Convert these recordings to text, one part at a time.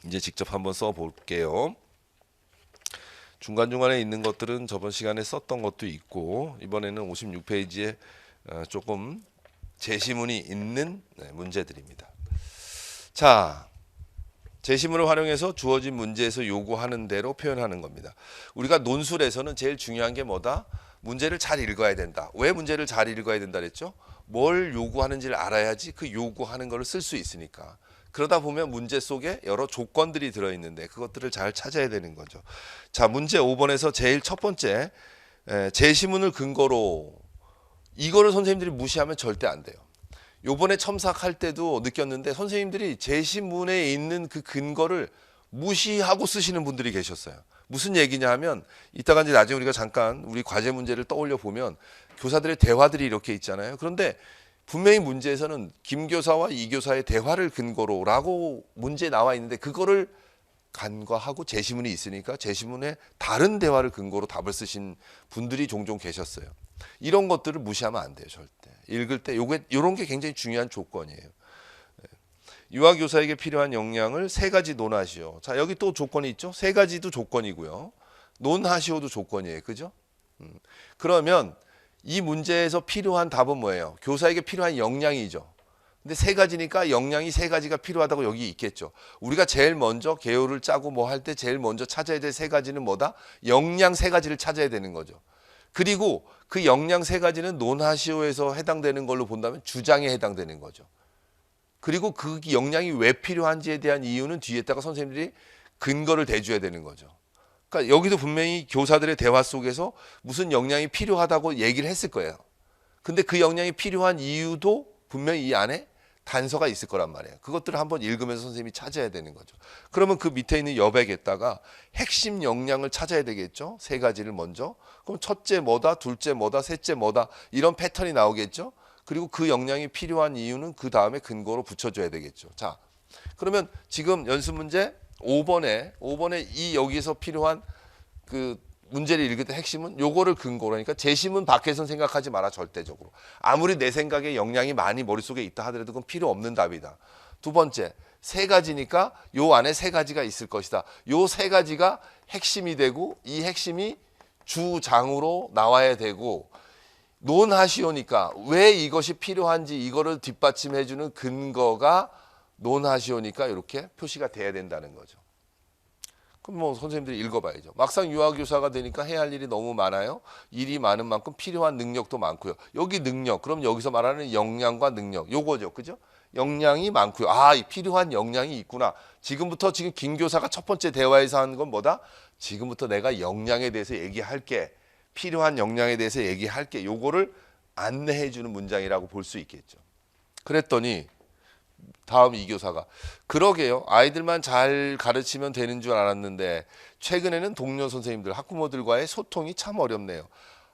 이제 직접 한번 써 볼게요. 중간중간에 있는 것들은 저번 시간에 썼던 것도 있고 이번에는 56페이지에 조금 제시문이 있는 문제들입니다. 자, 제시문을 활용해서 주어진 문제에서 요구하는 대로 표현하는 겁니다. 우리가 논술에서는 제일 중요한 게 뭐다? 문제를 잘 읽어야 된다. 왜 문제를 잘 읽어야 된다 그랬죠? 뭘 요구하는지를 알아야지 그 요구하는 걸 쓸 수 있으니까. 그러다 보면 문제 속에 여러 조건들이 들어있는데 그것들을 잘 찾아야 되는 거죠. 자, 문제 5번에서 제일 첫 번째 제시문을 근거로 이거를 선생님들이 무시하면 절대 안 돼요. 요번에 첨삭할 때도 느꼈는데 선생님들이 제시문에 있는 그 근거를 무시하고 쓰시는 분들이 계셨어요. 무슨 얘기냐 하면 이따가 이제 나중에 우리가 잠깐 우리 과제 문제를 떠올려 보면 교사들의 대화들이 이렇게 있잖아요. 그런데 분명히 문제에서는 김 교사와 이 교사의 대화를 근거로라고 문제에 나와 있는데 그거를 간과하고 제시문이 있으니까 제시문에 다른 대화를 근거로 답을 쓰신 분들이 종종 계셨어요. 이런 것들을 무시하면 안 돼요, 절대. 읽을 때 요런 게 굉장히 중요한 조건이에요. 유아 교사에게 필요한 역량을 세 가지 논하시오. 자, 여기 또 조건이 있죠. 세 가지도 조건이고요. 논하시오도 조건이에요. 그죠? 그러면 이 문제에서 필요한 답은 뭐예요? 교사에게 필요한 역량이죠. 근데 세 가지니까 역량이 세 가지가 필요하다고 여기 있겠죠. 우리가 제일 먼저 개요를 짜고 뭐 할 때 제일 먼저 찾아야 될 세 가지는 뭐다? 역량 세 가지를 찾아야 되는 거죠. 그리고 그 역량 세 가지는 논하시오에서 해당되는 걸로 본다면 주장에 해당되는 거죠. 그리고 그 역량이 왜 필요한지에 대한 이유는 뒤에다가 선생님들이 근거를 대줘야 되는 거죠. 그러니까 여기도 분명히 교사들의 대화 속에서 무슨 역량이 필요하다고 얘기를 했을 거예요. 근데 그 역량이 필요한 이유도 분명히 이 안에 단서가 있을 거란 말이에요. 그것들을 한번 읽으면서 선생님이 찾아야 되는 거죠. 그러면 그 밑에 있는 여백에다가 핵심 역량을 찾아야 되겠죠. 세 가지를 먼저. 그럼 첫째 뭐다, 둘째 뭐다, 셋째 뭐다 이런 패턴이 나오겠죠. 그리고 그 역량이 필요한 이유는 그 다음에 근거로 붙여줘야 되겠죠. 자, 그러면 지금 연습 문제 5번에 이 여기서 필요한 그 문제를 읽을 때 핵심은 요거를 근거로 하니까 제시문 밖에선 생각하지 마라 절대적으로. 아무리 내 생각에 역량이 많이 머릿속에 있다 하더라도 그건 필요 없는 답이다. 두 번째, 세 가지니까 요 안에 세 가지가 있을 것이다. 요 세 가지가 핵심이 되고 이 핵심이 주장으로 나와야 되고 논하시오니까 왜 이것이 필요한지 이거를 뒷받침해주는 근거가 논하시오니까 이렇게 표시가 돼야 된다는 거죠. 그럼 뭐 선생님들이 읽어봐야죠. 막상 유아교사가 되니까 해야 할 일이 너무 많아요. 일이 많은 만큼 필요한 능력도 많고요. 여기 능력, 그럼 여기서 말하는 역량과 능력, 요거죠. 그죠? 역량이 많고요. 아, 필요한 역량이 있구나. 지금 김 교사가 첫 번째 대화에서 하는 건 뭐다? 지금부터 내가 역량에 대해서 얘기할게. 필요한 역량에 대해서 얘기할게. 요거를 안내해 주는 문장이라고 볼 수 있겠죠. 그랬더니 다음 이 교사가 그러게요. 아이들만 잘 가르치면 되는 줄 알았는데 최근에는 동료 선생님들, 학부모들과의 소통이 참 어렵네요.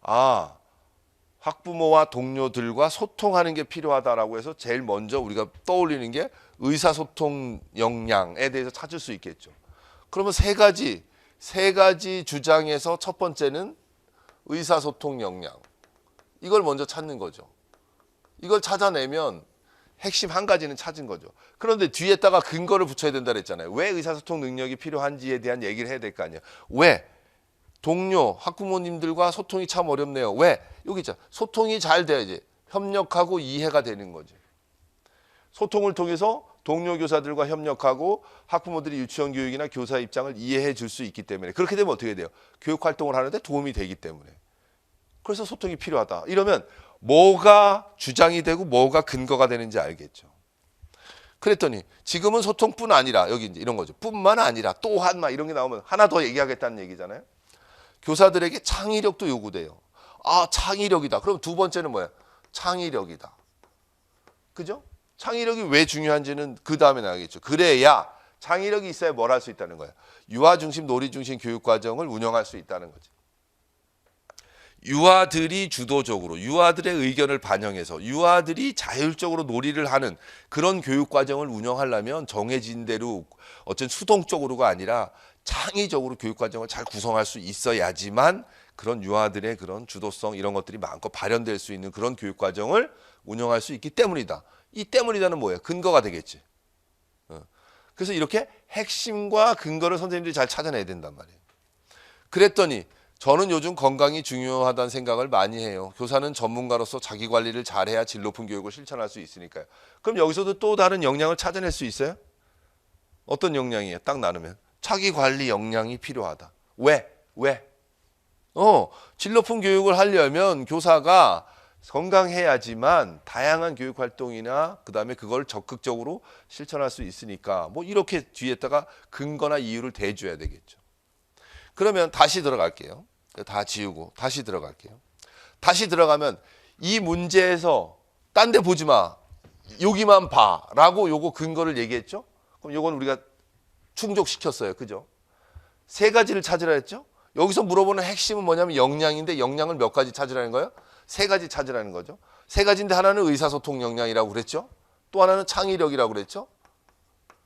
아, 학부모와 동료들과 소통하는 게 필요하다라고 해서 제일 먼저 우리가 떠올리는 게 의사소통 역량에 대해서 찾을 수 있겠죠. 그러면 세 가지 주장에서 첫 번째는 의사소통 역량. 이걸 먼저 찾는 거죠. 이걸 찾아내면 핵심 한 가지는 찾은 거죠. 그런데 뒤에다가 근거를 붙여야 된다 그랬잖아요. 왜 의사소통 능력이 필요한지에 대한 얘기를 해야 될 거 아니에요. 왜? 동료, 학부모님들과 소통이 참 어렵네요. 왜? 여기 있잖아. 소통이 잘 돼야지. 협력하고 이해가 되는 거지. 소통을 통해서 동료 교사들과 협력하고 학부모들이 유치원 교육이나 교사 입장을 이해해 줄 수 있기 때문에 그렇게 되면 어떻게 돼요? 교육 활동을 하는데 도움이 되기 때문에. 그래서 소통이 필요하다. 이러면 뭐가 주장이 되고 뭐가 근거가 되는지 알겠죠. 그랬더니 지금은 소통뿐 아니라 여기 이제 이런 거죠. 뿐만 아니라 또한 막 이런 게 나오면 하나 더 얘기하겠다는 얘기잖아요. 교사들에게 창의력도 요구돼요. 아, 창의력이다. 그럼 두 번째는 뭐야? 창의력이다. 그죠? 창의력이 왜 중요한지는 그 다음에 나가겠죠. 그래야 창의력이 있어야 뭘 할 수 있다는 거야. 유아 중심, 놀이 중심 교육 과정을 운영할 수 있다는 거지. 유아들이 주도적으로 유아들의 의견을 반영해서 유아들이 자율적으로 놀이를 하는 그런 교육 과정을 운영하려면 정해진 대로 어쩐 수동적으로가 아니라 창의적으로 교육 과정을 잘 구성할 수 있어야지만 그런 유아들의 그런 주도성 이런 것들이 마음껏 발현될 수 있는 그런 교육 과정을 운영할 수 있기 때문이다. 이 때문이다는 뭐예요? 근거가 되겠지. 그래서 이렇게 핵심과 근거를 선생님들이 잘 찾아내야 된단 말이에요. 그랬더니 저는 요즘 건강이 중요하다는 생각을 많이 해요. 교사는 전문가로서 자기 관리를 잘해야 질 높은 교육을 실천할 수 있으니까요. 그럼 여기서도 또 다른 역량을 찾아낼 수 있어요? 어떤 역량이에요? 딱 나누면 자기 관리 역량이 필요하다. 왜? 질 높은 교육을 하려면 교사가 건강해야지만 다양한 교육 활동이나 그다음에 그걸 적극적으로 실천할 수 있으니까 뭐 이렇게 뒤에다가 근거나 이유를 대줘야 되겠죠. 그러면 다시 들어갈게요. 다 지우고 다시 들어갈게요. 다시 들어가면 이 문제에서 딴 데 보지 마. 여기만 봐라고 요거 근거를 얘기했죠. 그럼 요건 우리가 충족시켰어요. 그죠? 세 가지를 찾으라 했죠. 여기서 물어보는 핵심은 뭐냐면 역량인데 역량을 몇 가지 찾으라는 거예요? 세 가지 찾으라는 거죠. 세 가지인데 하나는 의사소통 역량이라고 그랬죠. 또 하나는 창의력이라고 그랬죠.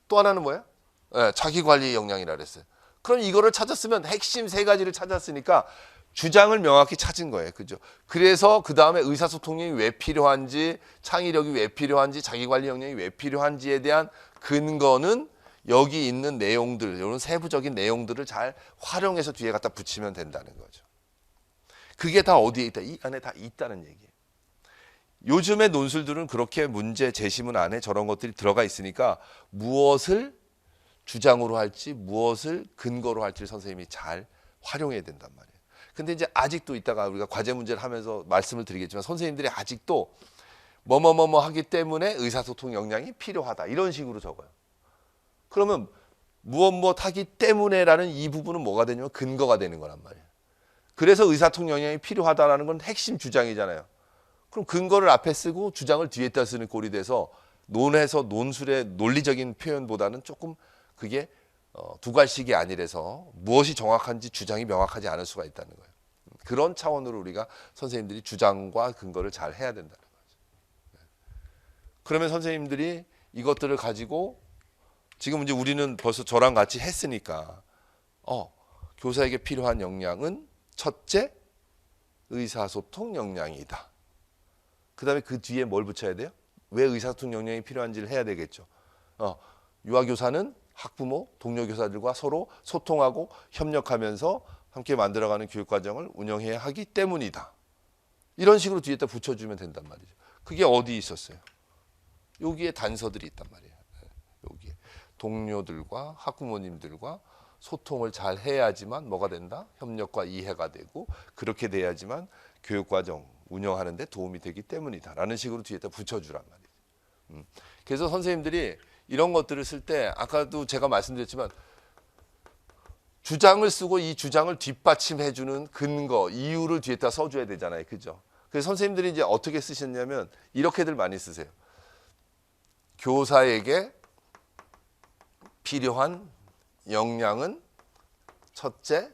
또 하나는 뭐야? 네, 자기관리 역량이라고 그랬어요. 그럼 이거를 찾았으면 핵심 세 가지를 찾았으니까 주장을 명확히 찾은 거예요. 그죠? 그래서 그 다음에 의사소통력이 왜 필요한지, 창의력이 왜 필요한지, 자기관리 역량이 왜 필요한지에 대한 근거는 여기 있는 내용들, 이런 세부적인 내용들을 잘 활용해서 뒤에 갖다 붙이면 된다는 거죠. 그게 다 어디에 있다? 이 안에 다 있다는 얘기예요. 요즘의 논술들은 그렇게 문제 제시문 안에 저런 것들이 들어가 있으니까 무엇을 주장으로 할지 무엇을 근거로 할지 선생님이 잘 활용해야 된단 말이에요. 근데 이제 아직도 이따가 우리가 과제 문제를 하면서 말씀을 드리겠지만 선생님들이 아직도 뭐뭐뭐뭐 하기 때문에 의사소통 역량이 필요하다 이런 식으로 적어요. 그러면 무엇 하기 때문에라는 이 부분은 뭐가 되냐면 근거가 되는 거란 말이에요. 그래서 의사소통 역량이 필요하다라는 건 핵심 주장이잖아요. 그럼 근거를 앞에 쓰고 주장을 뒤에다 쓰는 꼴이 돼서 논해서 논술의 논리적인 표현보다는 조금 그게 두갈식이 아니라서 무엇이 정확한지 주장이 명확하지 않을 수가 있다는 거예요. 그런 차원으로 우리가 선생님들이 주장과 근거를 잘 해야 된다는 거죠. 그러면 선생님들이 이것들을 가지고 지금 이제 우리는 벌써 저랑 같이 했으니까 교사에게 필요한 역량은 첫째 의사소통 역량이다. 그 다음에 그 뒤에 뭘 붙여야 돼요? 왜 의사소통 역량이 필요한지를 해야 되겠죠. 유아교사는 학부모, 동료 교사들과 서로 소통하고 협력하면서 함께 만들어가는 교육과정을 운영해야 하기 때문이다. 이런 식으로 뒤에다 붙여주면 된단 말이죠. 그게 어디 있었어요? 여기에 단서들이 있단 말이에요. 여기에 동료들과 학부모님들과 소통을 잘 해야지만 뭐가 된다? 협력과 이해가 되고 그렇게 돼야지만 교육과정 운영하는 데 도움이 되기 때문이다. 라는 식으로 뒤에다 붙여주란 말이에요. 그래서 선생님들이 이런 것들을 쓸 때 아까도 제가 말씀드렸지만 주장을 쓰고 이 주장을 뒷받침해주는 근거, 이유를 뒤에다 써줘야 되잖아요. 그죠? 그래서 선생님들이 이제 어떻게 쓰셨냐면 이렇게들 많이 쓰세요. 교사에게 필요한 역량은 첫째,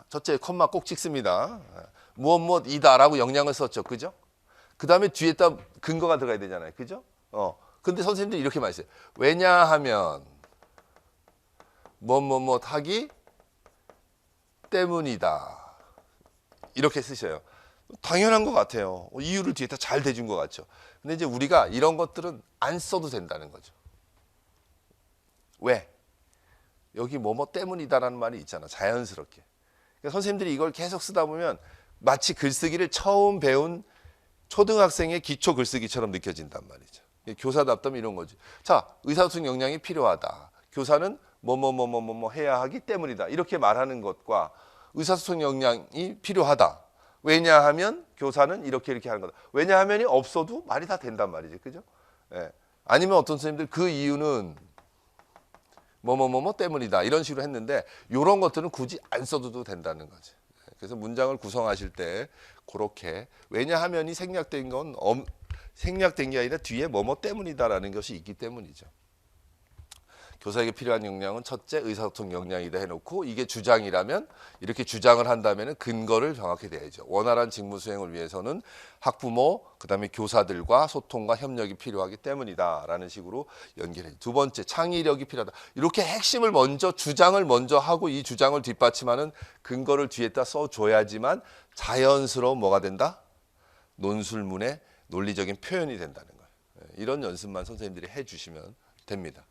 첫째 콤마 꼭 찍습니다. 무엇이다라고 역량을 썼죠. 그죠? 그 다음에 뒤에다 근거가 들어가야 되잖아요. 그죠? 근데 선생님들이 이렇게 많이 써요. 왜냐하면 하기 때문이다. 이렇게 쓰셔요. 당연한 것 같아요. 이유를 뒤에다 잘 대준 것 같죠. 근데 이제 우리가 이런 것들은 안 써도 된다는 거죠. 왜? 여기 때문이다라는 말이 있잖아. 자연스럽게. 그러니까 선생님들이 이걸 계속 쓰다 보면 마치 글쓰기를 처음 배운 초등학생의 기초 글쓰기처럼 느껴진단 말이죠. 교사답다면 이런 거지. 자, 의사소통 역량이 필요하다. 교사는 해야 하기 때문이다. 이렇게 말하는 것과 의사소통 역량이 필요하다. 왜냐하면 교사는 이렇게 하는 거다. 왜냐하면이 없어도 말이 다 된단 말이죠. 그죠? 예. 아니면 어떤 선생님들 그 이유는 때문이다. 이런 식으로 했는데 이런 것들은 굳이 안 써도 된다는 거지. 그래서 문장을 구성하실 때 그렇게 왜냐하면이 생략된 건 생략된 게 아니라 뒤에 때문이다라는 것이 있기 때문이죠. 교사에게 필요한 역량은 첫째 의사소통 역량이다 해놓고 이게 주장이라면 이렇게 주장을 한다면 근거를 정확히 대야죠. 원활한 직무 수행을 위해서는 학부모 그다음에 교사들과 소통과 협력이 필요하기 때문이다라는 식으로 연결해. 두 번째 창의력이 필요하다. 이렇게 핵심을 먼저 주장을 먼저 하고 이 주장을 뒷받침하는 근거를 뒤에다 써줘야지만 자연스러운 뭐가 된다? 논술문의 논리적인 표현이 된다는 거예요. 이런 연습만 선생님들이 해주시면 됩니다.